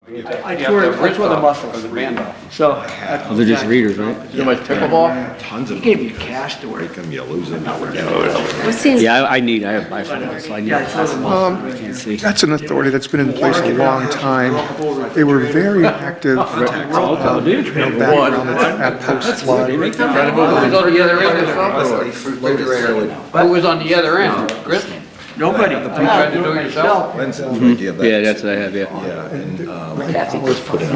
I tore the muscles. Or the band off. So. Oh, they're just readers, right? You know my pickleball? Tons of He gave me cash to work. them, you lose it. What's the, Yeah, I have iPhone, so I need. Yeah, I tore the muscles. I can't see. That's an authority that's been in place a long time. They were very active, background at post-flood. Who was on the other end? Who was on the other end? Chris? Nobody. You tried to do it yourself? Yeah, that's what I have, yeah. Yeah, and,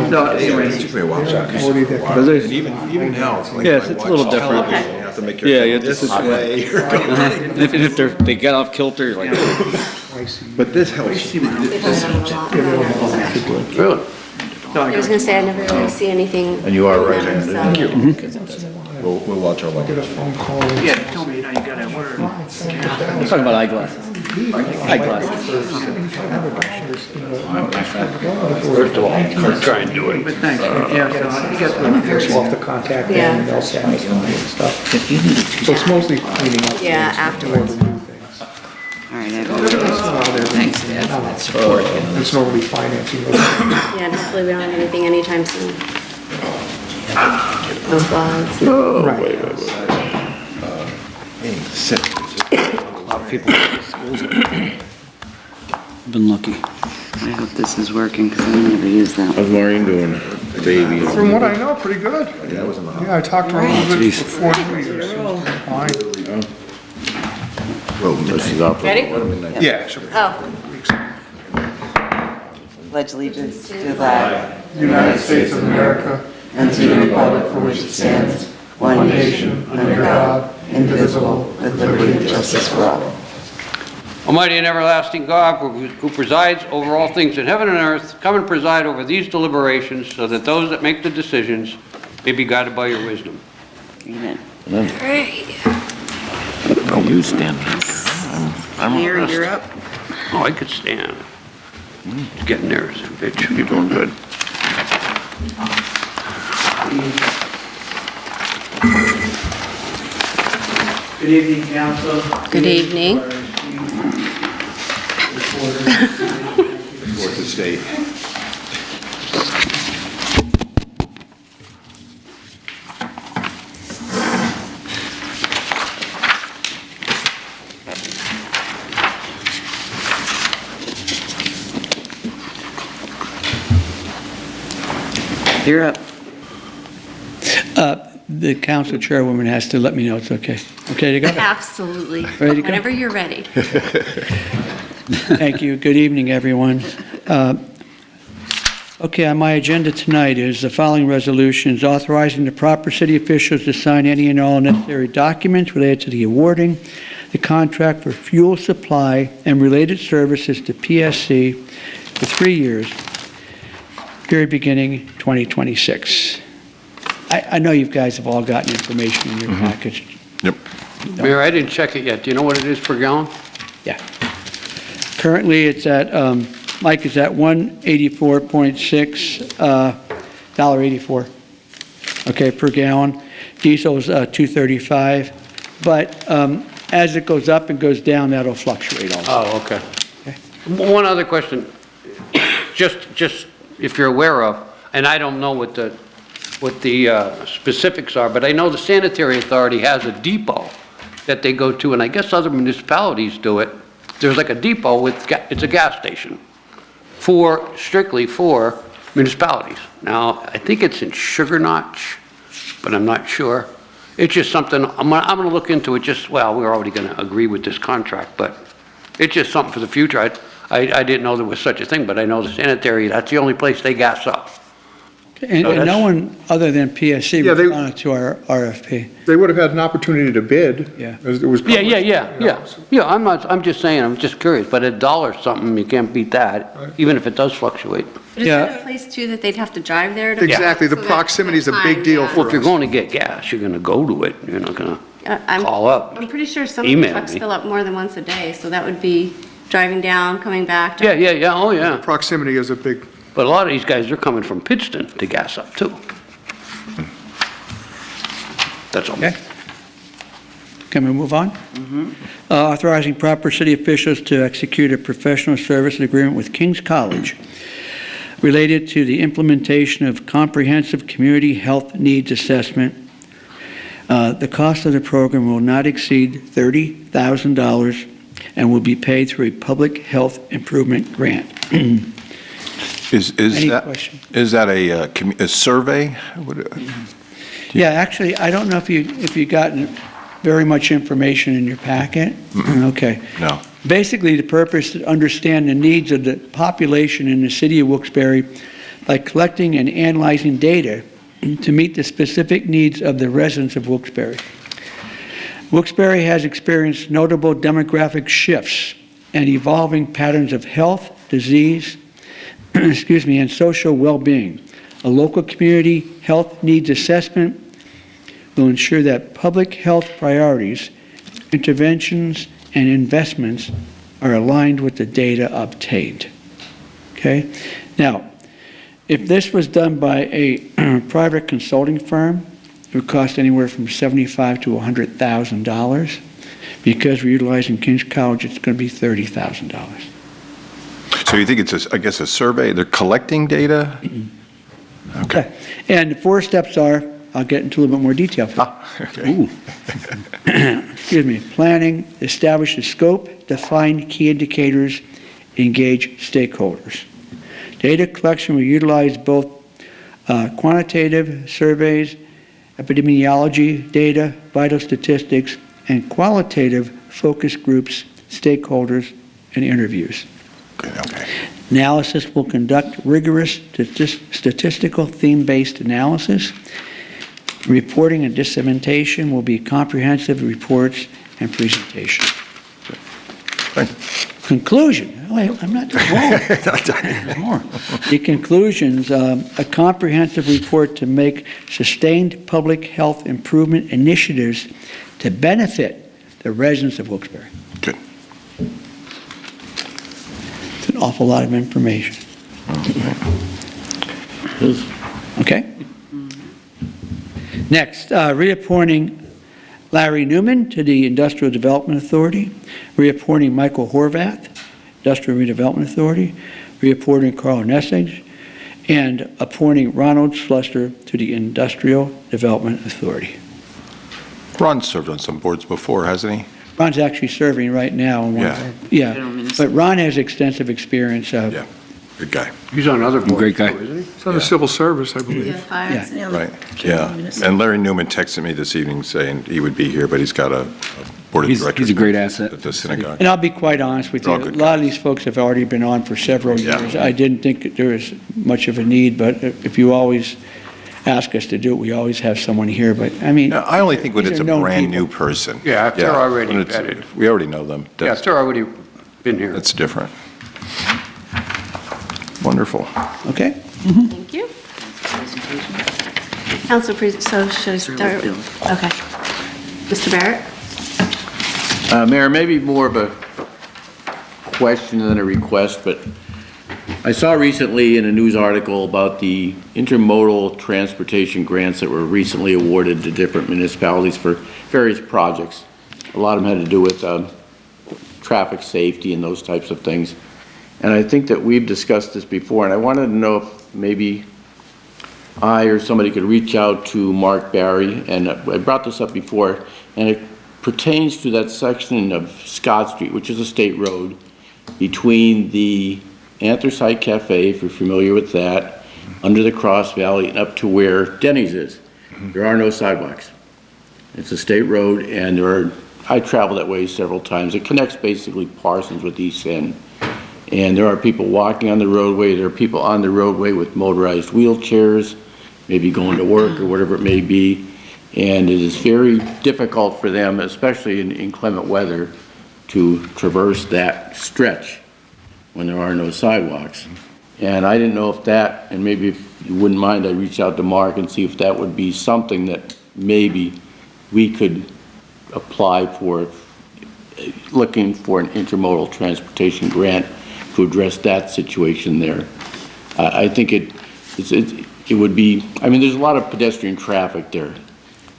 No, anyway. it took me a while. Authority that But there's- And even now, it's like. Yes, if I it's a little watch different. television, You have to make your. Yeah, you have to this sit- way. And if they get off kilter, like, But this helps. they've done it a lot. Really? I was gonna say, I never really see anything. And you are like that right-handed. myself. We'll watch our get a luggage. phone call. Yeah, he told me, you know, you gotta order. I'm talking about eyeglasses. Eyeglasses. First of all, try and do it. But thanks, yeah, so he got the. Off the contact Yeah. and they'll send us and stuff. So it's mostly cleaning up. Yeah, afterwards. Thanks, Dad. It's normally financing those. Yeah, and hopefully we don't have anything anytime soon. No floods. Sit. A lot of people. Been lucky. I hope this is working because I never use that. How's Maureen doing, baby? From what I know, pretty good. Yeah, I was in the Yeah, I talked to her a little bit Jeez. before New Year's. Fine. Well, this is up. Ready? Yeah, sure. Oh, Pledge allegiance to the flag United States of America, and to the republic for which it stands, one nation, under God, indivisible, with liberty and justice for all. Almighty and everlasting God, who presides over all things in heaven and earth, come and preside over these deliberations so that those that make the decisions may be guided by your wisdom. Amen. You stand. Mayor, you're up. Oh, I could stand. It's getting there, bitch. You're doing good. Good evening, council. good evening. Fourth estate. You're up. The council chairwoman has to let me know it's okay. Okay to go? Absolutely. Ready to go? Whenever you're ready. Thank you. Good evening, everyone. Okay, on my agenda tonight is the following resolutions: authorizing the proper city officials to sign any and all necessary documents related to the awarding the contract for fuel supply and related services to PSC for 3 years, period beginning 2026. I know you guys have all gotten information in your package. Yep. Mayor, I didn't check it yet. Do you know what it is per gallon? Yeah. Currently, it's at, Mike, is at $184.6, $1.84, okay, per gallon. Diesel is $2.35, but as it goes up and goes down, that'll fluctuate also. Oh, okay. One other question, just if you're aware of, and I don't know what the specifics are, but I know the sanitary authority has a depot that they go to, and I guess other municipalities do it. There's like a depot it's a gas station strictly for municipalities. Now, I think it's in Sugar Notch, but I'm not sure. It's just something, I'm gonna look into it. Well, we're already gonna agree with this contract, but it's just something for the future. I didn't know there was such a thing, but I know the sanitary, that's the only place they gas up. And no one other than PSC Yeah, responded to our RFP. They would have had an opportunity to bid. Yeah. As it was Yeah, published, you know, yeah. so- Yeah, I'm just saying, I'm just curious, but $1 something, you can't beat that, even if it does fluctuate. But is Yeah. that a place too that they'd have to drive there to? Exactly, the So that- proximity is a that's big fine, deal yeah. for Well, if you're us. going to get gas, you're gonna go to it, you're not gonna I'm call up. I'm pretty sure some of the Email trucks me. fill up more than once a day, so that would be driving down, coming back. Yeah, oh yeah. Proximity is a big, But a lot of these guys, they're coming from Pittston to gas up too. That's all. Okay. Can we move on? Authorizing proper city officials to execute a professional services agreement with King's College related to the implementation of comprehensive community health needs assessment. The cost of the program will not exceed $30,000 and will be paid through a public health improvement grant. Is Any that, question? is that a survey? Yeah, actually, I don't know if you gotten very much information in your packet. Okay. No. Basically, the purpose is to understand the needs of the population in the city of Wilkes-Barre by collecting and analyzing data to meet the specific needs of the residents of Wilkes-Barre. Wilkes-Barre has experienced notable demographic shifts and evolving patterns of health, disease, and social well-being. A local community health needs assessment will ensure that public health priorities, interventions, and investments are aligned with the data obtained. Okay? Now, if this was done by a private consulting firm, it would cost anywhere from $75,000 to $100,000. Because we're utilizing King's College, it's going to be $30,000. So you think it's, a survey? They're collecting data? Okay. And the 4 steps are, I'll get into a little bit more detail. Okay. Excuse me. Planning, establish the scope, define key indicators, engage stakeholders. Data collection will utilize both quantitative surveys, epidemiology data, vital statistics, and qualitative focus groups, stakeholders, and interviews. Okay. Analysis will conduct rigorous statistical theme-based analysis. Reporting and dissemination will be comprehensive reports and presentation. Conclusion. Oh, I'm not done. There's more. The conclusions, a comprehensive report to make sustained public health improvement initiatives to benefit the residents of Wilkes-Barre. Good. It's an awful lot of information. Okay? Next, reappointing Larry Newman to the Industrial Development Authority, reappointing Michael Horvath, Industrial Redevelopment Authority, reappointing Carl Nessig, and appointing Ronald Schluster to the Industrial Development Authority. Ron's served on some boards before, hasn't he? Ron's actually serving right now. On one of our- Yeah, but Ron has extensive experience. Yeah. Good guy. He's on other boards. Great guy. too, isn't he? It's on the civil service, I believe. Yeah, fire. Yeah. Right. Yeah. And Larry Newman texted me this evening saying he would be here, but he's got a board of He's directors. a great asset. At the synagogue. And I'll be quite honest with you, Oh, a good lot of these folks have already been on for several Yeah. years. I didn't think that there was much of a need, but if you always ask us to do it, we always have someone here, but I mean. No, I only think when these it's a are known brand-new people. person. Yeah, if they're already When it's- vetted. We already know them. Yeah, if they're already been here. That's different. Wonderful. Okay? Thank you. Council, so should I start? Okay. Mr. Barrett? Mayor, maybe more of a question than a request, but I saw recently in a news article about the intermodal transportation grants that were recently awarded to different municipalities for various projects. A lot of them had to do with traffic safety and those types of things. And I think that we've discussed this before, and I wanted to know if maybe I or somebody could reach out to Mark Barry, and I brought this up before, and it pertains to that section of Scott Street, which is a state road, between the Anthracite Cafe, if you're familiar with that, under the Cross Valley and up to where Denny's is. There are no sidewalks. It's a state road, and I travel that way several times. It connects basically Parsons with East End. And there are people walking on the roadway. There are people on the roadway with motorized wheelchairs, maybe going to work or whatever it may be. And it is very difficult for them, especially in inclement weather, to traverse that stretch when there are no sidewalks. And I didn't know if that, and maybe if you wouldn't mind, I'd reach out to Mark and see if that would be something that maybe we could apply for, looking for an intermodal transportation grant to address that situation there. I think it would be, I mean, there's a lot of pedestrian traffic there.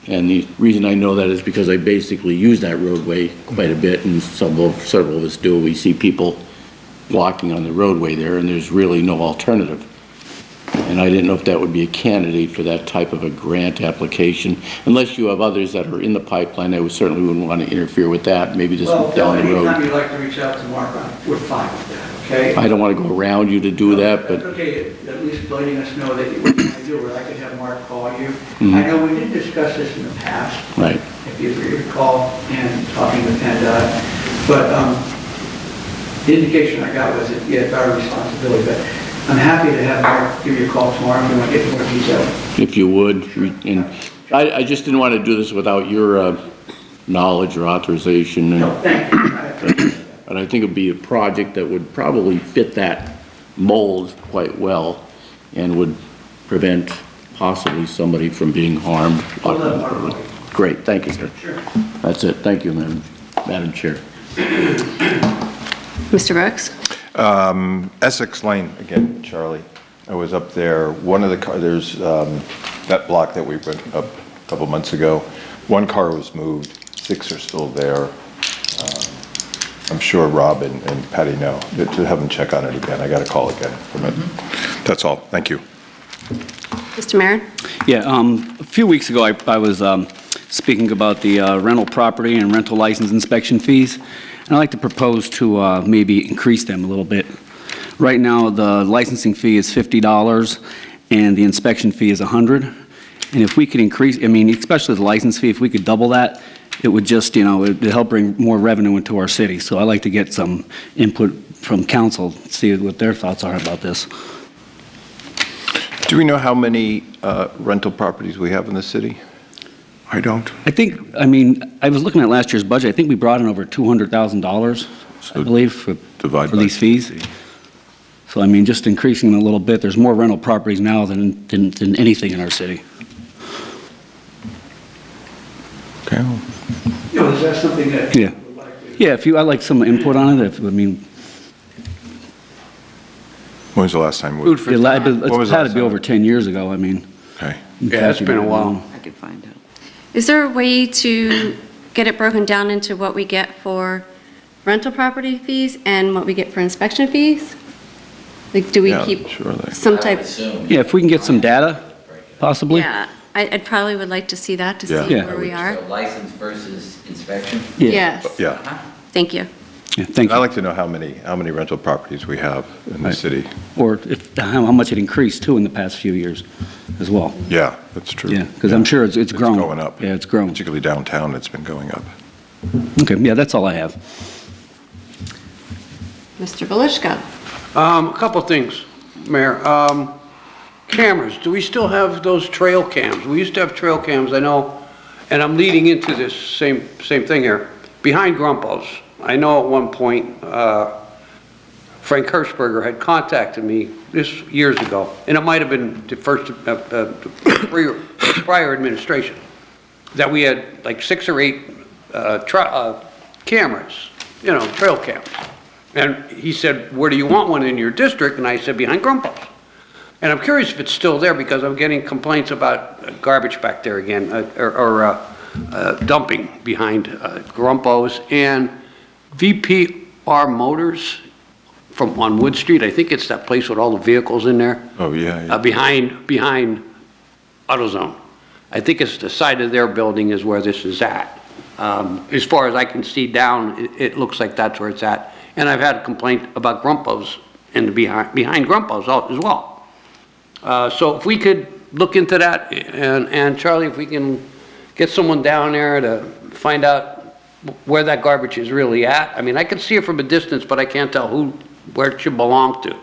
And the reason I know that is because I basically use that roadway quite a bit, and several of us do. We see people walking on the roadway there, and there's really no alternative. And I didn't know if that would be a candidate for that type of a grant application. Unless you have others that are in the pipeline, I certainly wouldn't want to interfere with that, maybe just down the road. Anytime you'd like to reach out to Mark, we're fine with that, okay? I don't want to go around you to do that, That's but okay, at least letting us know that what you want to do, or I could have Mark call you. I know we did discuss this in the past, right. if you recall, and talking with PennDOT, but the indication I got was that, yeah, it's our responsibility, but I'm happy to have Mark give you a call tomorrow if you want to get more detail. If you would, and I just didn't want to do this without your knowledge or authorization. No, And thank you. but I think it'd be a project that would probably fit that mold quite well and would prevent possibly somebody from being harmed. I'll let Mark know. Great, thank you, sir. Sure. That's it, thank you, Madam Chair. Mr. Brooks? Essex Lane, again, Charlie. I was up there, one of the there's that block that we went up a couple months ago. One car was moved, 6 are still there. I'm sure Rob and Patty know, to have them check on it again. I got a call again from it. That's all, thank you. Mr. Marin? Yeah, a few weeks ago, I was speaking about the rental property and rental license inspection fees, and I'd like to propose to maybe increase them a little bit. Right now, the licensing fee is $50, and the inspection fee is $100. And if we could increase, I mean, especially the license fee, if we could double that, it would just, it'd help bring more revenue into our city. So I'd like to get some input from council, see what their thoughts are about this. Do we know how many rental properties we have in the city? I don't. I was looking at last year's budget. I think we brought in over $200,000, I believe, for these fees. So, just increasing them a little bit. There's more rental properties now than anything in our city. Okay. Is that something that? Yeah. Yeah, I'd like some input on it. When was the last time? Food for thought. When was It's the had last to be time? over 10 years ago, Okay. Yeah, it's been a while. I could find out. Is there a way to get it broken down into what we get for rental property fees and what we get for inspection fees? Like, do we Yeah, keep surely. some type? Yeah, if we can get some data, possibly. Yeah, I'd probably would like to see that, to Yeah. see Yeah. where we are. So license versus inspection? Yes, Yeah. thank you. Yeah, thank I'd you. like to know how many rental properties we have in the Right. city. Or how much it increased, too, in the past few years as well. Yeah, that's true. Yeah, because I'm sure it's grown. It's going up. Yeah, it's grown. Particularly downtown, it's been going up. Okay, yeah, that's all I have. Mr. Belishko? A couple things, Mayor. Cameras, do we still have those trail cams? We used to have trail cams, I know, and I'm leading into this same thing here. Behind Grumpos, I know at one point, Frank Hirschberger had contacted me years ago, and it might have been the first, prior administration, that we had like 6 or 8 cameras, trail cams. And he said, where do you want one in your district? And I said, behind Grumpos. And I'm curious if it's still there because I'm getting complaints about garbage back there again, or dumping behind Grumpos. And VPR Motors on Wood Street, I think it's that place with all the vehicles in there. Oh, yeah. Behind AutoZone. I think it's the side of their building is where this is at. As far as I can see down, it looks like that's where it's at. And I've had a complaint about Grumpos and behind Grumpos as well. So if we could look into that, and Charlie, if we can get someone down there to find out where that garbage is really at. I can see it from a distance, but I can't tell where it should belong to.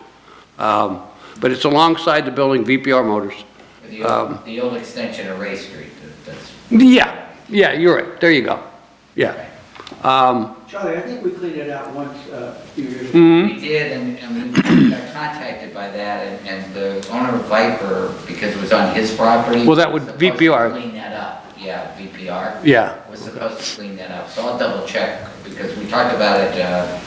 But it's alongside the building, VPR Motors. The old extension of Ray Street, that's... Yeah, you're right. There you go. Yeah. Charlie, I think we cleaned it out once a few years ago. Mhm. We did, and we got contacted by that, and the owner of Viper, because it was on his property... Well, that would was supposed to VPR. clean that up. Yeah, VPR. Yeah. Was supposed to clean that up, so I'll double check, because we talked about it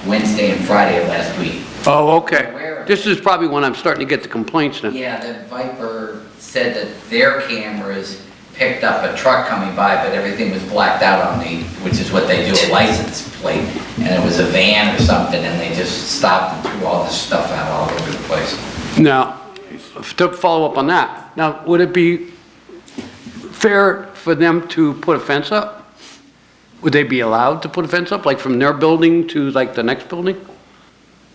Wednesday and Friday of last week. Oh, okay. This is probably when I'm starting to get the complaints now. Yeah, that Viper said that their cameras picked up a truck coming by, but everything was blacked out on which is what they do, a license plate, and it was a van or something, and they just stopped and threw all this stuff out all over the place. Now, to follow up on that, now, would it be fair for them to put a fence up? Would they be allowed to put a fence up, like from their building to like the next building?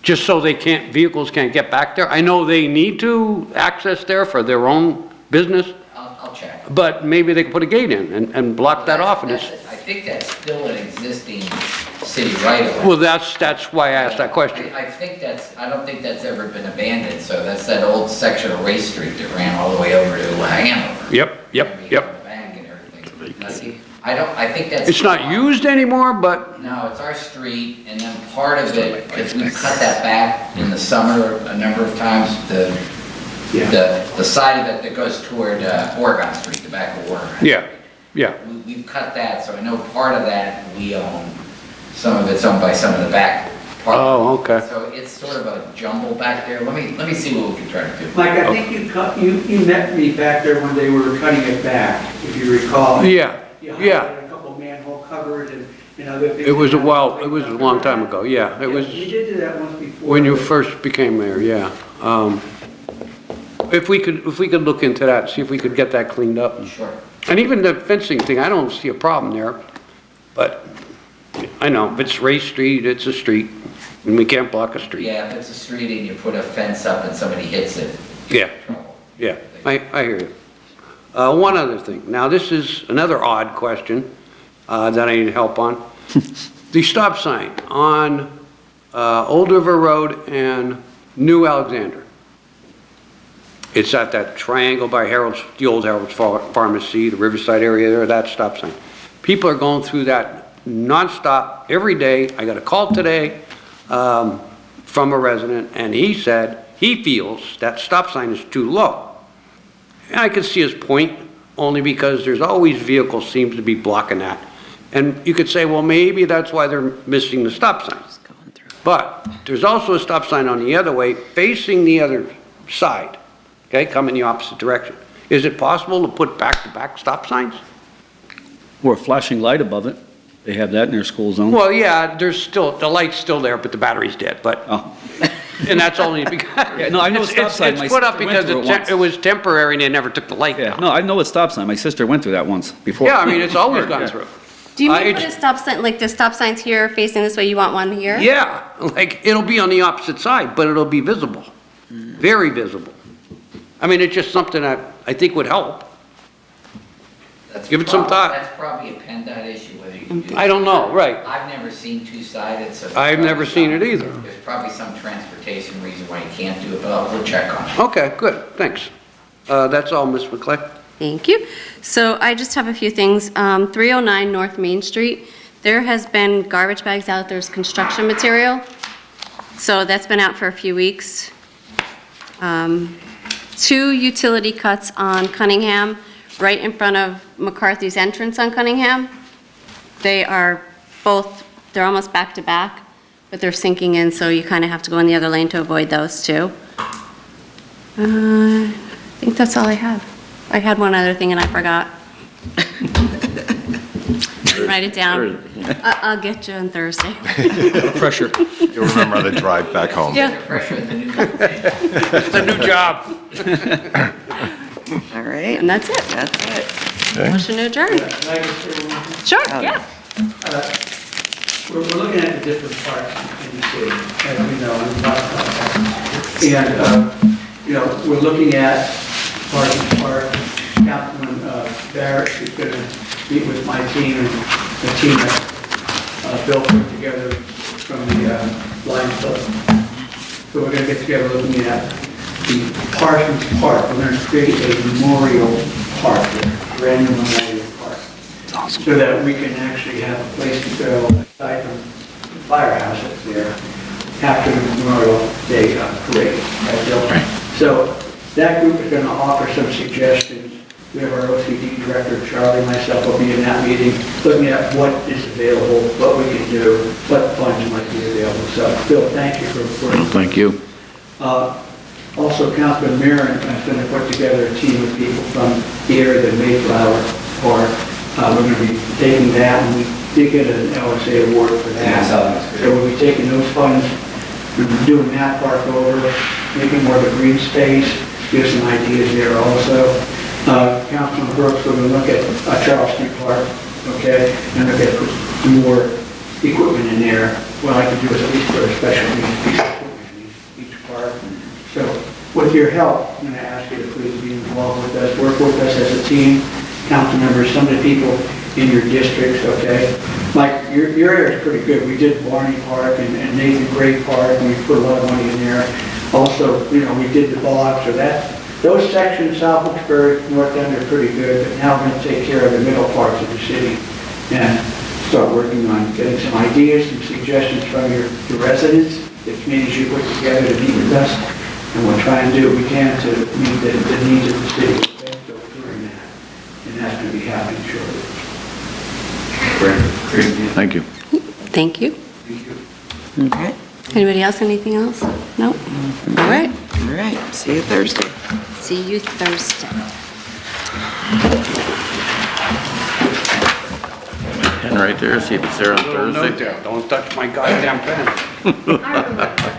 Just so vehicles can't get back there? I know they need to access there for their own business, I'll check. but maybe they could put a gate in and block that off and it's, I think that's still an existing city right of way. well, that's why I asked that question. I don't think that's ever been abandoned, so that's that old section of Race Street that ran all the way over to Hanover. Yep. And the bank and everything. I think that's. It's not used anymore, but, No, it's our street, and then part of it, because we cut that back in the summer a number of times, the side of it that goes toward Oregon Street, the back of Oregon. yeah. We've cut that, so I know part of that we own. Some of it's owned by some of the back part. Oh, okay. So it's sort of a jumble back there. Let me see what we can try to do. Mike, I think you met me back there when they were cutting it back, if you recall. Yeah. You highlighted a couple manhole covers and other things. It was a long time ago, yeah. It was You did do that once before. when you first became mayor, yeah. If we could look into that, see if we could get that cleaned up. Sure. And even the fencing thing, I don't see a problem there, but I know, if it's Race Street, it's a street, and we can't block a street. Yeah, if it's a street and you put a fence up and somebody hits it, Yeah, trouble. yeah, I hear you. One other thing, now this is another odd question that I need help on. The stop sign on Old River Road and New Alexander. It's at that triangle by Harold's, the old Harold's Pharmacy, the Riverside area there, that stop sign. People are going through that nonstop every day. I got a call today from a resident, and he said he feels that stop sign is too low. And I can see his point, only because there's always vehicles seems to be blocking that. And you could say, well, maybe that's why they're missing the stop sign. But there's also a stop sign on the other way, facing the other side, okay, coming the opposite direction. Is it possible to put back-to-back stop signs? Or a flashing light above it. They have that in their school zone. Well, yeah, there's still, the light's still there, but the battery's dead, but, Oh. and that's only because. Yeah, no, I know a stop sign. My It's put up sister went because through it once. it was temporary and they never took the light Yeah, down. no, I know a stop sign. My sister went through that once before. Yeah, I mean, it's always Yeah. gone through. Do you mean it's- put a stop sign, like the stop signs here facing this way, you want one here? Yeah, like, it'll be on the opposite side, but it'll be visible, very visible. I mean, it's just something that I think would help. That's Give it some thought. That's probably a PennDOT issue, whether you can do. I don't know, right. I've never seen two-sided, so. I've never seen it either. There's probably some transportation reason why you can't do it, but we'll check on it. Okay, good, thanks. That's all, Ms. McClay. Thank you. So I just have a few things. 309 North Main Street, there has been garbage bags out, there's construction material. So that's been out for a few weeks. 2 utility cuts on Cunningham, right in front of McCarthy's entrance on Cunningham. They are both, they're almost back to back, but they're sinking in, so you kind of have to go in the other lane to avoid those two. I think that's all I have. I had one other thing and I forgot. Write it down. I'll get you on Thursday. Pressure. You'll remember the drive back home. Yeah. Pressure in the new. It's a new job. All right, And that's it. that's it. Okay. Motion to adjourn. Can I just say one thing? Sure, Oh. yeah. We're looking at the different parts in the city, as we know, and we talked about that. And, we're looking at Parsons Park. Councilman Barrett is going to meet with my team and the team that Bill put together from the Lions Club. So we're going to get together looking at the Parsons Park. We're going to create a memorial park, a brand new memorial park. So that we can actually have a place to go aside from the firehouse that's there after the Memorial Day parade. Right, Bill? So that group is going to offer some suggestions. We have our OCD director, Charlie, myself will be in that meeting, looking at what is available, what we can do, what funds might be available. So, Bill, thank you for Thank you. also, Councilman Marin is going to put together a team of people from here, the Mayflower Park. We're going to be taking that, and we did get an LSA award for that. So we'll be taking those funds, we'll be doing that park over, making more of a green space, give some ideas there also. Councilman Brooks, we're going to look at Charles Street Park, okay, and look at put some more equipment in there. What I can do is at least put a special needs piece of equipment in each park. So with your help, I'm going to ask you to please be involved with us, work with us as a team, council members, some of the people in your districts, okay? Like, your area is pretty good. We did Barney Park and Nathan Gray Park, and we put a lot of money in there. Also, you know, we did the blocks, so those sections, South Wilkes-Barre, North End, are pretty good, but now we're going to take care of the middle parts of the city and start working on getting some ideas, some suggestions from your residents, the communities you put together to meet with us, and we'll try and do what we can to meet the needs of the city. Okay? So we're doing that, and that's going to be happening shortly. Great, thank you. Thank you. Okay, Anybody else, anything else? No? All right, all right, see you Thursday. see you Thursday. Pen right there, see if it's there on Thursday. Don't touch my goddamn pen.